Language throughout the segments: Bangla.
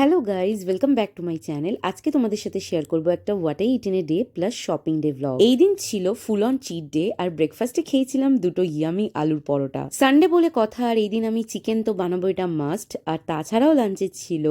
Hello guys, welcome back to my channel. আজকে তোমাদের সাথে শেয়ার করবো একটা what I it in a day plus shopping day vlog. এই দিন ছিল ফুল অন চিট ডে আর ব্রেকফাস্টে খেয়েছিলাম দুটো ইয়ামি আলুর পরোটা। সানডে বলে কথা, আর এই দিন আমি চিকেন তো বানাবো, এটা মাস্ট। আর তাছাড়াও লাঞ্চে ছিল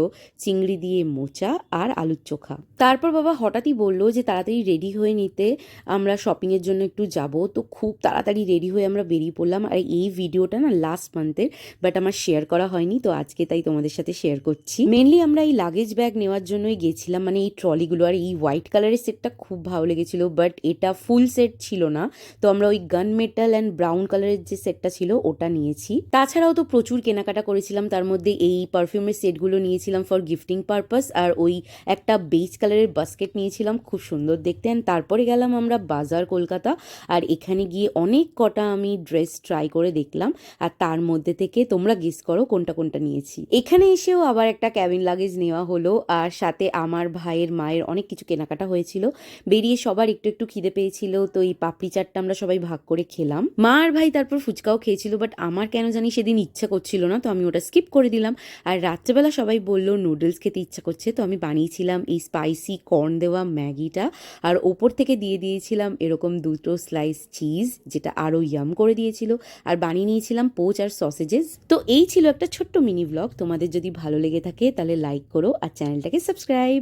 চিংড়ি দিয়ে মোচা আর আলুর চোখা। তারপর বাবা হঠাৎই বললো যে তাড়াতাড়ি রেডি হয়ে নিতে, আমরা শপিং এর জন্য একটু যাব। তো খুব তাড়াতাড়ি রেডি হয়ে আমরা বেরিয়ে পড়লাম। আর এই ভিডিওটা না লাস্ট মান্থের, বাট আমার শেয়ার করা হয়নি, তো আজকে তাই তোমাদের সাথে শেয়ার করছি। মেনলি আমরা এই লাগেজ ব্যাগ নেওয়ার জন্যই গেছিলাম, মানে এই ট্রলিগুলো। আর এই হোয়াইট কালারের সেটটা খুব ভালো লেগেছিল, বাট এটা ফুল সেট ছিল না, তো আমরা ওই গান মেটাল অ্যান্ড ব্রাউন কালারের যে সেটটা ছিল ওটা নিয়েছি। তাছাড়াও তো প্রচুর কেনাকাটা করেছিলাম, তার মধ্যে এই পারফিউমের সেটগুলো নিয়েছিলাম ফর গিফটিং পারপাস, আর ওই একটা বেজ কালারের বাস্কেট নিয়েছিলাম, খুব সুন্দর দেখতে। অ্যান্ড তারপরে গেলাম আমরা বাজার কলকাতা, আর এখানে গিয়ে অনেক কটা আমি ড্রেস ট্রাই করে দেখলাম, আর তার মধ্যে থেকে তোমরা গেস করো কোনটা কোনটা নিয়েছি। এখানে এসেও আবার একটা ক্যাবিন লাগেজ নেওয়া হলো, আর সাথে আমার ভাইয়ের মায়ের অনেক কিছু কেনাকাটা হয়েছিল। বেরিয়ে সবার একটু একটু খিদে পেয়েছিল, তো এই পাপড়ি চাটটা আমরা সবাই ভাগ করে খেলাম। মা আর ভাই তারপর ফুচকাও খেয়েছিল, বাট আমার কেন জানি সেদিন ইচ্ছা করছিল না, তো আমি ওটা স্কিপ করে দিলাম। আর রাত্রেবেলা সবাই বললো নুডলস খেতে ইচ্ছা করছে, তো আমি বানিয়েছিলাম এই স্পাইসি কর্ন দেওয়া ম্যাগিটা, আর ওপর থেকে দিয়ে দিয়েছিলাম এরকম দুটো স্লাইস চিজ, যেটা আরও ইয়াম করে দিয়েছিল। আর বানিয়ে নিয়েছিলাম পোচ আর সসেজেস। তো এই ছিল একটা ছোট্ট মিনি ব্লগ। তোমাদের যদি ভালো লেগে থাকে তাহলে লাইক করো আর চ্যানেলটাকে সাবস্ক্রাইব।